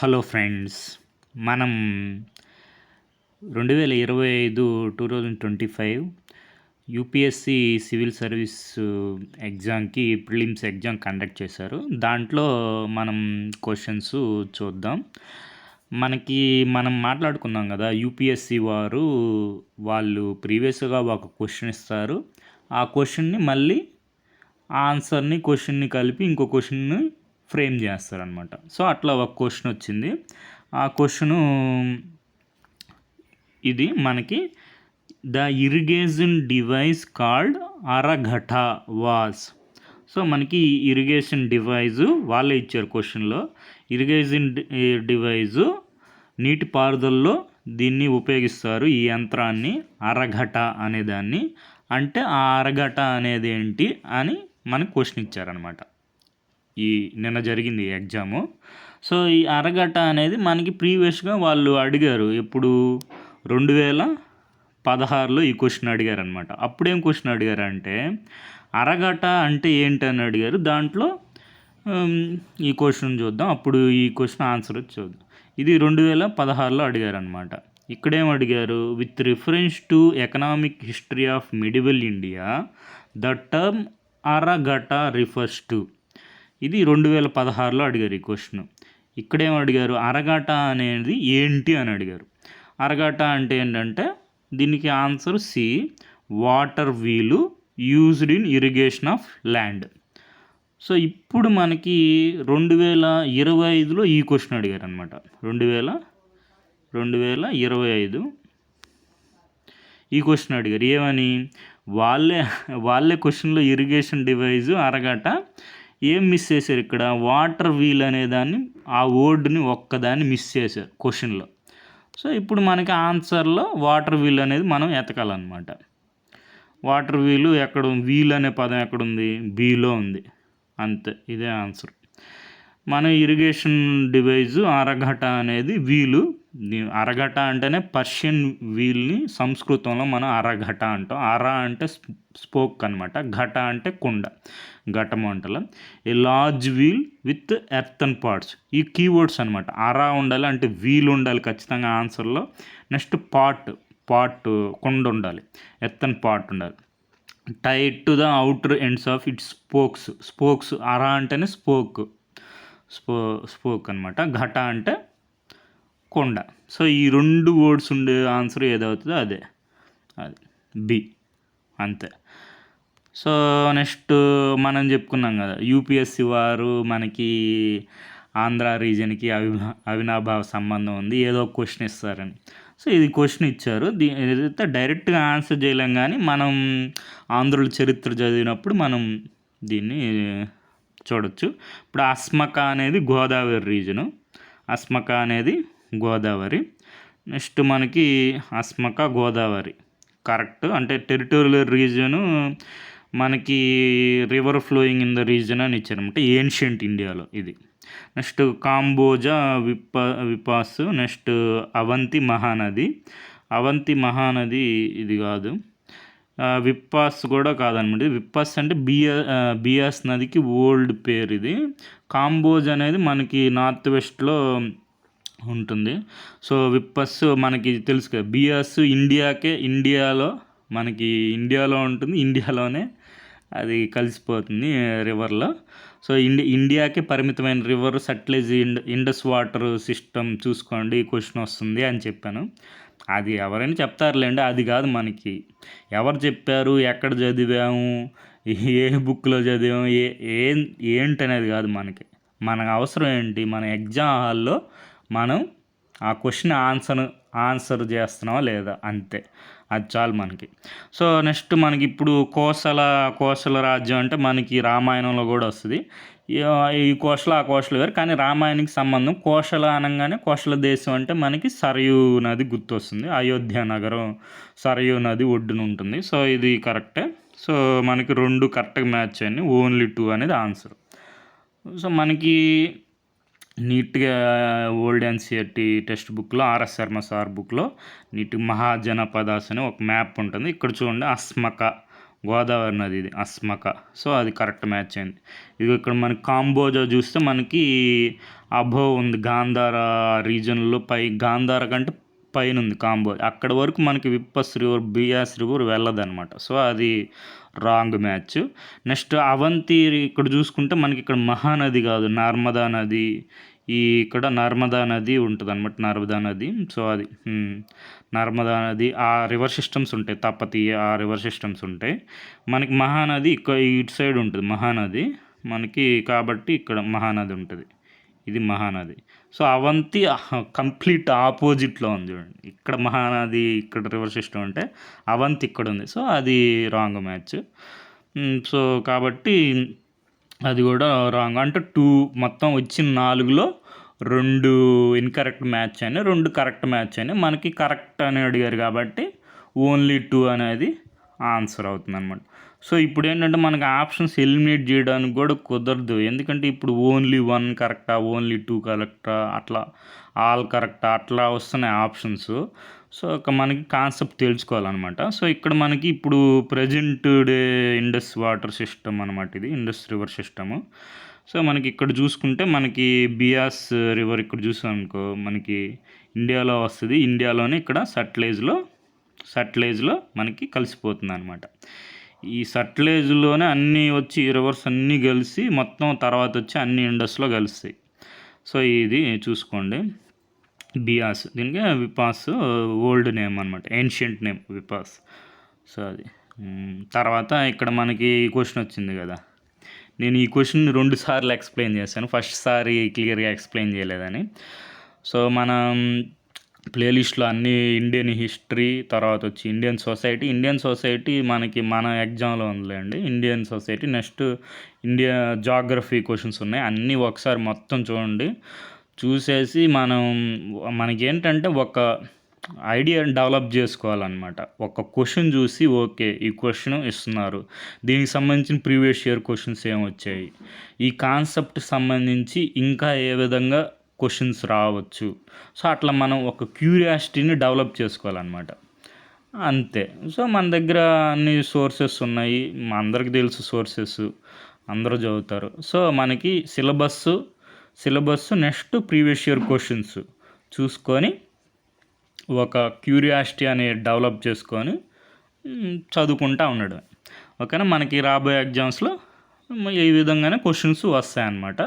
Hello friends. మనం 2025 2025 UPSC civil service ఎగ్జామ్‌కి prelims exam conduct చేశారు. దాంట్లో మనం క్వెషన్స్ చూద్దాం. మనం మాట్లాడుకున్నాం కదా! యూపీఎస్‌సి వాళ్ళు ప్రీవియస్‌గా ఒక క్వెషన్ ఇస్తారు. ఆ క్వెషన్‌ని మళ్ళీ ఆన్సర్‌ని క్వెషన్‌ని కలిపి ఇంకో క్వెషన్‌ని ఫ్రేమ్ చేస్తారనమాట. సో అట్లా ఒక క్వెషన్ వచ్చింది. ఆ క్వెషను ఇది మనకి the irrigation device called araghatta was. So మనకి ఇరిగేషన్ డివైజు వాళ్ళే ఇచ్చారు క్వశ్చన్లో. ఇరిగేషన్ డివైజు నీటిపారుదలలో దీన్ని ఉపయోగిస్తారు, ఈ యంత్రాన్ని అరఘట అనేదాన్ని. అంటే ఆ అరఘట అనేది ఏంటి అని మనకు క్వశ్చన్ ఇచ్చారనమాట. నిన్న జరిగింది ఎగ్జాము. సో ఈ అరగట అనేది మనకి ప్రీవియస్గా వాళ్ళు అడిగారు. ఎప్పుడు 2016లో ఈ క్వశ్చన్ అడిగారనమాట. అప్పుడేం క్వశ్చన్ అడిగారంటే అరగట అంటే ఏంటని అడిగారు. దాంట్లో ఈ క్వశ్చన్ చూద్దాం. అప్పుడు ఈ క్వశ్చన్ ఆన్సర్ చూద్దాం. ఇది 2016లో అడిగారనమాట. ఇక్కడేం అడిగారు, with reference to economic history of medieval India the term araghatta refers to. ఇది 2016లో అడిగారు ఈ క్వశ్చన్. ఇక్కడేం అడిగారు, అరగట అనేది ఏంటి అని అడిగారు. అరగట అంటే ఏంటంటే దీనికి ఆన్సర్ సి, వాటర్ వీలు used in irrigation of land. So ఇప్పుడు మనకి 2025లో ఈ క్వశ్చన్ అడిగారు అనమాట. 2025 ఈ క్వశ్చన్ అడిగారు. ఏమని, వాళ్ళే క్వశ్చన్లో ఇరిగేషన్ డివైజు అరగట ఏం మిస్ చేశారు ఇక్కడ, వాటర్ వీల్ అనేదాన్ని, ఆ వర్డ్ని ఒక్కదాన్ని మిస్ చేశారు క్వశ్చన్లో. సో ఇప్పుడు మనకి ఆన్సర్లో వాటర్ వీల్ అనేది మనం ఎతకాలన్నమాట. వాటర్ వీలు ఎక్కడ, వీల్ అనే పదం ఎక్కడుంది, బీలో ఉంది. అంతే, ఇదే ఆన్సర్. మన ఇరిగేషన్ డివైజు అరఘట అనేది వీలు. అరఘట అంటేనే పర్షియన్ వీల్ని సంస్కృతంలో మనం అరఘట అంటాం. అర అంటే స్పోక్ అనమాట, ఘట అంటే కుండ, ఘటము అంటలా. A large wheel with earthen parts, ఈ కీవర్డ్స్ అనమాట. అర ఉండాలి అంటే వీల్ ఉండాలి ఖచ్చితంగా ఆన్సర్లో. నెక్స్ట్ పాట్ కుండ ఉండాలి, ఎర్తన్ పార్ట్ ఉండాలి. Tied to the outer ends of it's spokes. అర అంటేనే స్పోక్ అనమాట. ఘట అంటే కొండ. సో ఈ రెండు వర్డ్స్ ఉండే ఆన్సర్ ఏదవుతుందో అది బి, అంతే. సో నెక్స్ట్ మనం చెప్పుకున్నాం కదా, యూపీఎస్సి వారు మనకి ఆంధ్ర రీజన్కి అవినాభావ సంబంధం ఉంది, ఏదో క్వశ్చన్ ఇస్తారని. సో ఇది క్వశ్చన్ ఇచ్చారు. ఏదైతే డైరెక్ట్గా ఆన్సర్ చేయలేం, కానీ మనం ఆంధ్రుల చరిత్ర చదివినప్పుడు మనం దీన్ని చూడొచ్చు. ఇప్పుడు అస్మక అనేది గోదావరి రీజను, అస్మక అనేది గోదావరి. నెక్స్ట్ మనకి అస్మక గోదావరి కరెక్ట్. అంటే టెరిటోరియల్ రీజను మనకి river flowing in the reason అని ఇచ్చారనమాట, ఏన్షియంట్ ఇండియాలో ఇది. నెక్స్ట్ కాంబోజా విపాస్. నెక్స్ట్ అవంతి మహానది ఇది కాదు. విప్పాస్ కూడా కాదనమాట. విప్పాస్ అంటే బియాస్ నదికి ఓల్డ్ పేరు ఇది. కాంబోజ్ అనేది మనకి నార్త్ వెస్ట్లో ఉంటుంది. సో విప్పస్ మనకి తెలుసు కదా, బియాస్ ఇండియాలో ఉంటుంది, ఇండియాలోనే అది కలిసిపోతుంది రివర్లో. సో ఇండియాకే పరిమితమైన river Sutlej Indus water system చూసుకోండి, ఈ క్వశ్చన్ వస్తుంది అని చెప్పాను. అది ఎవరైనా చెప్తారులేండి, అది కాదు మనకి. ఎవరు చెప్పారు, ఎక్కడ చదివాము, ఏ బుక్లో చదివాము, ఏంటనేది కాదు మనకి. మనకు అవసరం ఏంటి, మన ఎగ్జామ్ హాల్లో మనం ఆ క్వశ్చన్ ఆన్సర్ చేస్తున్నావా లేదా, అంతే. అది చాలు మనకి. సో నెక్స్ట్ మనకి ఇప్పుడు కోసల రాజ్యం అంటే మనకి రామాయణంలో కూడా వస్తుంది. ఈ కోసల ఆ కోసలు వేరు, కానీ రామాయణానికి సంబంధం. కోసల అనగానే కోసల దేశం అంటే మనకి సరయూ నది గుర్తొస్తుంది. అయోధ్య నగరం సరయూ నది ఒడ్డున ఉంటుంది. సో ఇది కరెక్టే. సో మనకి 2 కరెక్ట్గా మ్యాచ్ అయ్యాయి, ఓన్లీ 2 అనేది ఆన్సర్. సో మనకి నీట్గా ఓల్డ్ ఎన్సిఈఆర్టీ టెక్స్ట్ బుక్లో, ఆర్ఎస్ శర్మ సార్ బుక్లో నీట్గా మహాజనపదాస్ అని ఒక మ్యాప్ ఉంటుంది. ఇక్కడ చూడండి, అస్మక గోదావరి నది, ఇది అస్మక. సో అది కరెక్ట్ మ్యాచ్ అయింది. ఇది ఇక్కడ మనకి కాంబోజా చూస్తే మనకి అబోవ్ ఉంది గాంధార రీజన్లో, గాంధార కంటే పైన ఉంది కాంబో. అక్కడ వరకు మనకి విప్పస్ రివర్, బియాస్ రివర్ వెళ్ళదనమాట. సో అది రాంగ్ మ్యాచ్. నెక్స్ట్ అవంతి ఇక్కడ చూసుకుంటే మనకి ఇక్కడ మహానది కాదు, నర్మదా నది. ఇక్కడ నర్మదా నది ఉంటుంది అనమాట, నర్మదా నది. సో అది నర్మదా నది, ఆ రివర్ సిస్టమ్స్ ఉంటాయి, తపతి ఆ రివర్ సిస్టమ్స్ ఉంటాయి. మనకి మహానది ఇటు సైడ్ ఉంటుంది మహానది మనకి, కాబట్టి ఇక్కడ మహానది ఉంటుంది, ఇది మహానది. సో అవంతి కంప్లీట్ ఆపోజిట్లో ఉంది చూడండి. ఇక్కడ మహానది, ఇక్కడ రివర్ సిస్టమ్ ఉంటే అవంతి ఇక్కడ ఉంది. సో అది రాంగ్ మ్యాచ్. సో కాబట్టి అది కూడా రాంగ్. అంటే మొత్తం వచ్చిన 4లో 2 ఇన్కరెక్ట్ మ్యాచ్ అయినాయి, 2 కరెక్ట్ మ్యాచ్ అయినాయి. మనకి కరెక్ట్ అని అడిగారు కాబట్టి ఓన్లీ 2 అనేది ఆన్సర్ అవుతుంది అనమాట. సో ఇప్పుడు ఏంటంటే మనకి ఆప్షన్స్ ఎలిమినేట్ చేయడానికి కూడా కుదరదు. ఎందుకంటే ఇప్పుడు ఓన్లీ 1 కరెక్టా, ఓన్లీ 2 కరెక్టా, అట్లా ఆల్ కరెక్టా, అట్లా వస్తున్నాయి ఆప్షన్స్. సో మనకి కాన్సెప్ట్ తెలుసుకోవాలన్నమాట. సో ఇక్కడ మనకి ఇప్పుడు present day Indus water system అనమాట, ఇది ఇండస్ రివర్ సిస్టము. సో మనకి ఇక్కడ చూసుకుంటే మనకి బియాస్ రివర్ ఇక్కడ చూసాం అనుకో, మనకి ఇండియాలో వస్తుంది. ఇండియాలోనే ఇక్కడ సట్లేజ్లో మనకి కలిసిపోతుంది అనమాట. ఈ సట్లేజ్లోనే అన్నీ వచ్చి ఈ రివర్స్ అన్నీ కలిసి మొత్తం తర్వాత వచ్చి అన్ని ఇండస్లో కలుస్తాయి. సో ఇది చూసుకోండి, బియాస్, దీనికి విపాస్ ఓల్డ్ నేమ్ అనమాట, ఏన్షియంట్ నేమ్ విపాస్. సో అది తర్వాత ఇక్కడ మనకి ఈ క్వశ్చన్ వచ్చింది కదా, నేను ఈ క్వశ్చన్ 2 సార్లు ఎక్స్ప్లెయిన్ చేశాను, ఫస్ట్ సారి క్లియర్గా ఎక్స్ప్లెయిన్ చేయలేదని. సో మనం ప్లేలిస్ట్లో అన్ని ఇండియన్ హిస్టరీ, తర్వాత వచ్చి ఇండియన్ సొసైటీ మనకి మన ఎగ్జామ్లో ఉందిలేండి, Indian society. Next India geography questions ఉన్నాయి, అన్నీ ఒకసారి మొత్తం చూడండి. చూసేసి మనకేంటంటే ఒక ఐడియా డెవలప్ చేసుకోవాలన్నమాట. ఒక క్వశ్చన్ చూసి ఓకే ఈ క్వశ్చన్ ఇస్తున్నారు, దీనికి సంబంధించిన ప్రీవియస్ ఇయర్ క్వశ్చన్స్ ఏమొచ్చాయి, ఈ కాన్సెప్ట్ సంబంధించి ఇంకా ఏ విధంగా క్వశ్చన్స్ రావచ్చు. సో అట్లా మనం ఒక క్యూరియాసిటీని డెవలప్ చేసుకోవాలన్నమాట, అంతే. సో మన దగ్గర అన్ని సోర్సెస్ ఉన్నాయి, అందరికి తెలుసు సోర్సెస్, అందరూ చదువుతారు. సో మనకి syllabus next previous year questions చూసుకొని ఒక క్యూరియాసిటీ అనేది డెవలప్ చేసుకొని చదువుకుంటూ ఉండడం, ఓకేనా. మనకి రాబోయే ఎగ్జామ్స్లో ఈ విధంగానే క్వశ్చన్స్ వస్తాయన్నమాట.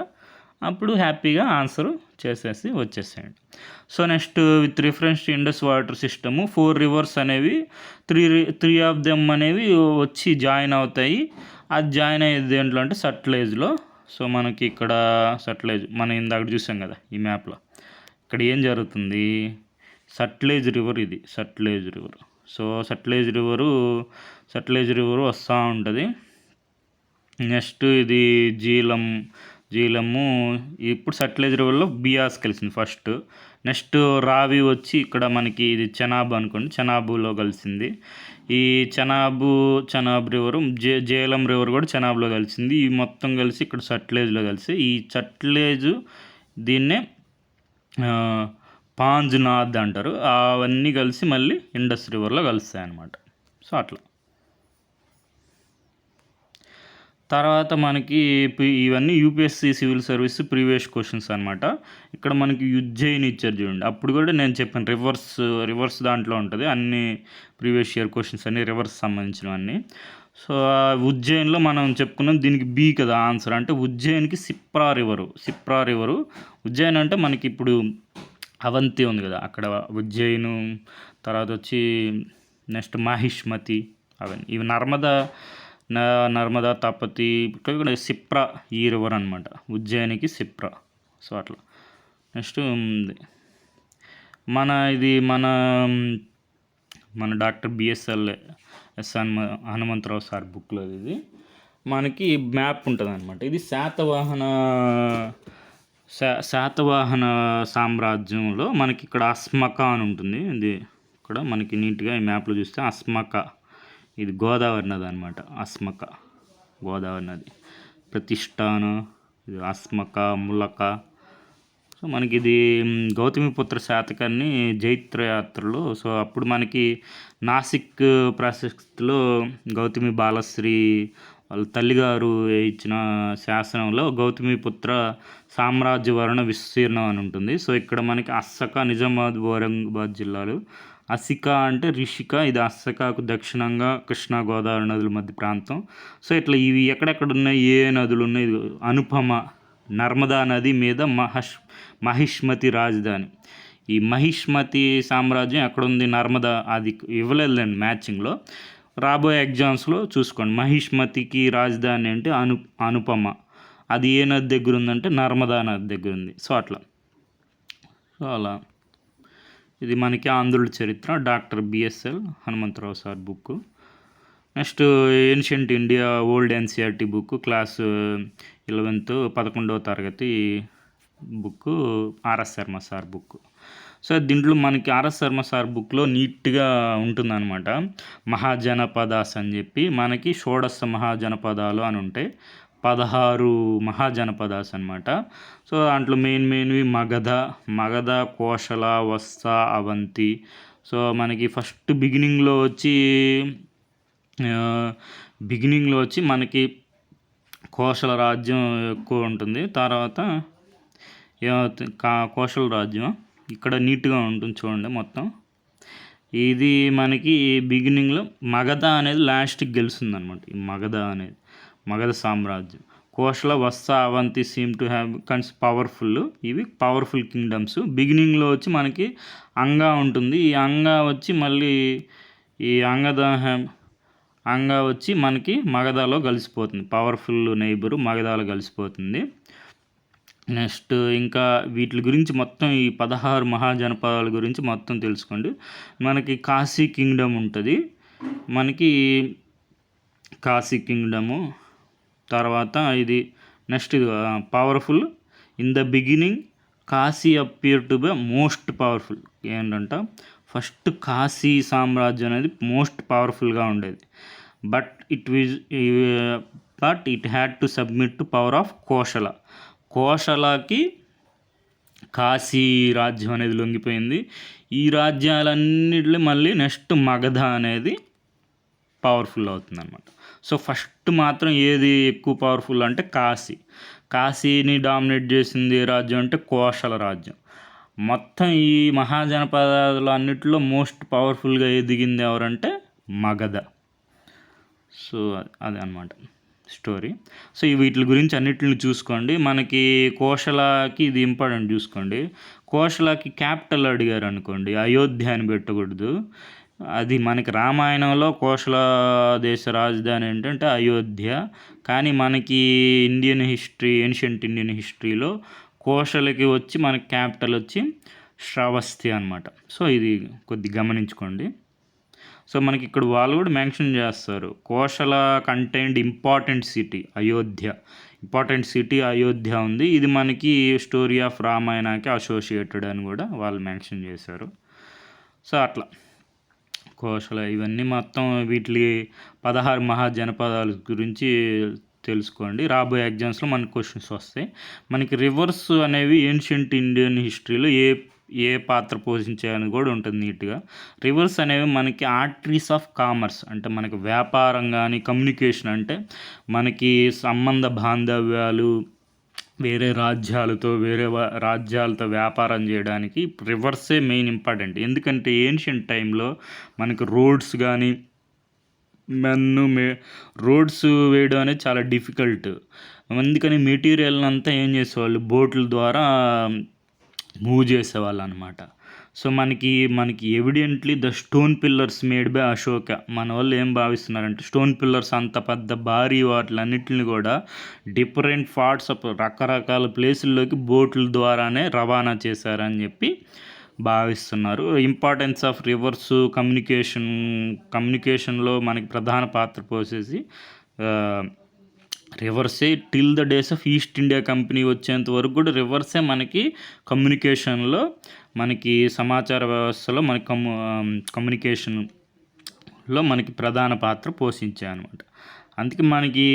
అప్పుడు హ్యాపీగా ఆన్సర్ చేసేసి వచ్చేసేయండి. So next with reference to Indus water system 4 reverse అనేవి 3 ఆఫ్ దెమ్ అనేవి వచ్చి జాయిన్ అవుతాయి. అది జాయిన్ అయ్యేది దేంట్లో అంటే సట్లేజ్లో. సో మనకి ఇక్కడ సట్లేజ్ మనం ఇందాక చూసాం కదా ఈ మ్యాప్లో, ఇక్కడ ఏం జరుగుతుంది, సట్లేజ్ రివర్, ఇది Sutlej river. So Sutlej river వస్తూ ఉంటుంది. నెక్స్ట్ ఇది జీలము ఇప్పుడు సట్లేజ్ రివర్లో బియాస్ కలిసింది ఫస్ట్. నెక్స్ట్ రావి వచ్చి ఇక్కడ మనకి ఇది చెనాబ్ అనుకోండి, చెనాబులో కలిసింది. ఈ చెనాబ్ రివరు, జేలం రివర్ కూడా చెనాబ్లో కలిసింది. ఈ మొత్తం కలిసి ఇక్కడ సట్లేజ్లో కలిసి, ఈ సట్లేజ్ దీన్నే పాంజ్నాథ్ అంటారు. అవన్నీ కలిసి మళ్ళీ ఇండస్ రివర్లో కలుస్తాయి అన్నమాట. సో అట్లా తర్వాత మనకి ఇవన్నీ UPSC civil service previous questions అనమాట. ఇక్కడ మనకి ఉజ్జయిని ఇచ్చారు చూడండి, అప్పుడు కూడా నేను చెప్పాను రివర్స్ దాంట్లో ఉంటుంది అన్ని ప్రీవియస్ ఇయర్ క్వశ్చన్స్ అన్ని రివర్స్ సంబంధించినవన్నీ. సో ఉజ్జయిన్లో మనం చెప్పుకున్నాం, దీనికి బి కదా ఆన్సర్. అంటే ఉజ్జయిన్కి సిప్రా రివరు. ఉజ్జయిన్ అంటే మనకి ఇప్పుడు అవంతి ఉంది కదా, అక్కడ ఉజ్జయిన్, తర్వాత వచ్చి నెక్స్ట్ మాహిష్మతి, అవన్నీ ఇవి నర్మదా తపతి, ఇక్కడ సిప్రా ఈ రివర్ అనమాట, ఉజ్జయినికి సిప్రా. సో అట్లా నెక్స్ట్ మన డాక్టర్ బిఎస్ఎల్ఎస్ హనుమంతరావు సార్ బుక్లో ఇది మనకి మ్యాప్ ఉంటుంది అనమాట. ఇది శాతవాహన సామ్రాజ్యంలో మనకి ఇక్కడ అస్మక అని ఉంటుంది. ఇది ఇక్కడ మనకి నీట్గా ఈ మ్యాప్లో చూస్తే అస్మక, ఇది గోదావరి నది అనమాట, అస్మక గోదావరి నది. ప్రతిష్టాన, ఇది అస్మక, ములక. సో మనకి ఇది గౌతమిపుత్ర శాతకర్ణి జైత్రయాత్రలో. సో అప్పుడు మనకి నాసిక్ ప్రాశస్తిలో గౌతమి బాలశ్రీ వాళ్ళ తల్లిగారు ఇచ్చిన శాసనంలో గౌతమిపుత్ర సామ్రాజ్యవర్ణ విస్తీర్ణం అని ఉంటుంది. సో ఇక్కడ మనకి అస్సక, నిజామాబాద్, ఔరంగాబాద్ జిల్లాలు. అసిక అంటే రిషిక, ఇది అస్సకాకు దక్షిణంగా కృష్ణా గోదావరి నదుల మధ్య ప్రాంతం. సో ఇట్లా ఇవి ఎక్కడెక్కడ ఉన్నాయి, ఏ నదులు ఉన్నాయి, అనుపమ నర్మదా నది మీద మహిష్మతి రాజధాని. ఈ మహిష్మతి సామ్రాజ్యం ఎక్కడుంది, నర్మదా, అది ఇవ్వలేదులేండి మ్యాచింగ్లో, రాబోయే ఎగ్జామ్స్లో చూసుకోండి. మహిష్మతికి రాజధాని అంటే అనుపమ, అది ఏ నది దగ్గర ఉందంటే నర్మదా నది దగ్గర ఉంది. సో అట్లా. సో అలా ఇది మనకి ఆంధ్రుల చరిత్ర, doctor BSL Hanumantharao sir book. Next ancient India old NCERT book, class 11th 11వ తరగతి బుక్, RS Sharma sir book. So దీంట్లో మనకి ఆర్ఎస్ శర్మ సార్ బుక్లో నీట్గా ఉంటుందన్నమాట. మహాజనపదాస్ అని చెప్పి మనకి షోడశ మహాజనపదాలు అని ఉంటాయి, 16 మహాజనపదాస్ అనమాట. సో దాంట్లో మెయిన్వి మగధ, కోశల, వత్స, అవంతి. సో మనకి ఫస్ట్ బిగినింగ్లో వచ్చి మనకి కోశల రాజ్యం ఎక్కువ ఉంటుంది. తర్వాత కోశల రాజ్యం ఇక్కడ నీట్గా ఉంటుంది చూడండి మొత్తం. ఇది మనకి బిగినింగ్లో మగధ అనేది లాస్ట్కి గెలుస్తుంది అనమాట. ఈ మగధ సామ్రాజ్యం. Kosala, Vatsa, Avanti seem to have powerful. ఇవి పవర్ఫుల్ కింగ్డమ్స్. బిగినింగ్లో వచ్చి మనకి అంగా ఉంటుంది. ఈ అంగా వచ్చి మళ్ళీ ఈ అంగా వచ్చి మనకి మగధలో కలిసిపోతుంది. పవర్ఫుల్ నైబరు మగధలో కలిసిపోతుంది. నెక్స్ట్ ఇంకా వీటి గురించి మొత్తం ఈ 16 మహాజనపదాల గురించి మొత్తం తెలుసుకోండి. మనకి కాశీ కింగ్డమ్ ఉంటుంది. మనకి కాశీ కింగ్డము తర్వాత ఇది నెక్స్ట్ ఇది powerful. In the beginning Kashi appear to be most powerful. ఏంటంట, ఫస్ట్ కాశీ సామ్రాజ్యం అనేది మోస్ట్ పవర్ఫుల్గా ఉండేది. But it had to submit to power of కోశలకి కాశీ రాజ్యం అనేది లొంగిపోయింది. ఈ రాజ్యాలన్నిటిలో మళ్ళీ నెక్స్ట్ మగధ అనేది పవర్ఫుల్ అవుతుంది అనమాట. సో ఫస్ట్ మాత్రం ఏది ఎక్కువ పవర్ఫుల్ అంటే కాశీని డామినేట్ చేసింది ఏ రాజ్యం అంటే కోశల రాజ్యం. మొత్తం ఈ మహాజనపదాలు అన్నిటిలో మోస్ట్ పవర్ఫుల్గా ఎదిగింది ఎవరంటే మగధ. సో అదే అనమాట స్టోరీ. సో వీటి గురించి అన్నిటిని చూసుకోండి. మనకి కోశలకి ఇది ఇంపార్టెంట్ చూసుకోండి. కోశలకి క్యాపిటల్ అడిగారు అనుకోండి, అయోధ్య అని పెట్టకూడదు. అది మనకి రామాయణంలో కోశల దేశ రాజధాని ఏంటంటే అయోధ్య. కానీ మనకి ఏన్షియంట్ ఇండియన్ హిస్టరీలో కోశలకి వచ్చి మనకి క్యాపిటల్ వచ్చి శ్రావస్తి అనమాట. సో ఇది కొద్ది గమనించుకోండి. సో మనకి ఇక్కడ వాళ్ళు కూడా మెన్షన్ చేస్తారు, Kosala contained important city Ayodhya ఉంది. ఇది మనకి స్టోరీ ఆఫ్ రామాయణకి అసోసియేటెడ్ అని కూడా వాళ్ళు మెన్షన్ చేశారు. సో అట్లా కోశల ఇవన్నీ మొత్తం వీటి 16 మహాజనపదాల గురించి తెలుసుకోండి. రాబోయే ఎగ్జామ్స్లో మనకి క్వశ్చన్స్ వస్తాయి. మనకి రివర్స్ అనేవి ఏన్షియంట్ ఇండియన్ హిస్టరీలో ఏ పాత్ర పోషించాయని కూడా ఉంటుంది నీట్గా. రివర్స్ అనేవి మనకి ఆర్టరీస్ ఆఫ్ కామర్స్, అంటే మనకి వ్యాపారం కానీ కమ్యూనికేషన్, అంటే మనకి సంబంధ బాంధవ్యాలు వేరే రాజ్యాలతో వ్యాపారం చేయడానికి రివర్సే మెయిన్ ఇంపార్టెంట్. ఎందుకంటే ఏన్షియంట్ టైంలో మనకి రోడ్స్ కానీ రోడ్స్ వేయడం అనేది చాలా డిఫికల్ట్. అందుకని మెటీరియల్ అంతా ఏం చేసేవాళ్ళు, బోట్ల ద్వారా మూవ్ చేసేవాళ్ళు అనమాట. సో మనకి evidently the stone pillars made by Ashoka. మన వాళ్ళు ఏం భావిస్తున్నారంటే స్టోన్ పిల్లర్స్ అంత పెద్ద భారీ వాటిలన్నిటిని కూడా డిఫరెంట్ పార్ట్స్ ఆఫ్ రకరకాల ప్లేసుల్లోకి బోట్ల ద్వారానే రవాణా చేశారని చెప్పి భావిస్తున్నారు. ఇంపార్టెన్స్ ఆఫ్ రివర్స్ కమ్యూనికేషన్లో మనకి ప్రధాన పాత్ర పోసేసి రివర్సే till the days of East India Company వచ్చేంత వరకు కూడా రివర్సే మనకి కమ్యూనికేషన్లో, మనకి సమాచార వ్యవస్థలో, మనకి కమ్యూనికేషన్లో మనకి ప్రధాన పాత్ర పోషించాయి అనమాట. అందుకే మనకి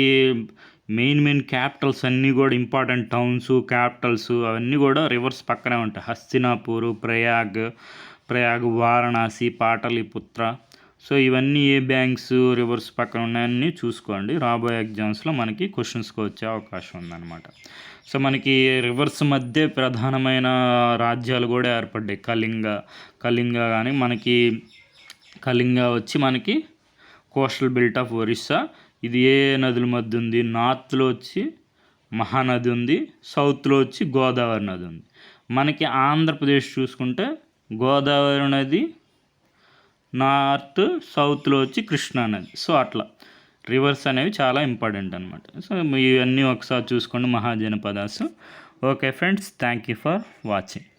మెయిన్ క్యాపిటల్స్ అన్నీ కూడా ఇంపార్టెంట్ టౌన్స్, క్యాపిటల్స్ అవన్నీ కూడా రివర్స్ పక్కనే ఉంటాయి. హస్తినాపూర్, ప్రయాగ్, వారణాసి, పాటలీపుత్ర. సో ఇవన్నీ ఏ బ్యాంక్స్ రివర్స్ పక్కన ఉన్నాయన్నీ చూసుకోండి. రాబోయే ఎగ్జామ్స్లో మనకి క్వశ్చన్స్కి వచ్చే అవకాశం ఉందన్నమాట. సో మనకి రివర్స్ మధ్య ప్రధానమైన రాజ్యాలు కూడా ఏర్పడ్డాయి. కళింగ కానీ మనకి కళింగ వచ్చి మనకి కోస్టల్ బెల్ట్ ఆఫ్ ఒరిస్సా. ఇది ఏ నదుల మధ్య ఉంది? నార్త్లో వచ్చి మహానది ఉంది, సౌత్లో వచ్చి గోదావరి నది ఉంది. మనకి ఆంధ్రప్రదేశ్ చూసుకుంటే గోదావరి నది నార్త్, సౌత్లో వచ్చి కృష్ణా నది. సో అట్లా రివర్స్ అనేవి చాలా ఇంపార్టెంట్ అనమాట. సో ఇవన్నీ ఒకసారి చూసుకోండి mahajanapadas. Okay friends, thank you for watching.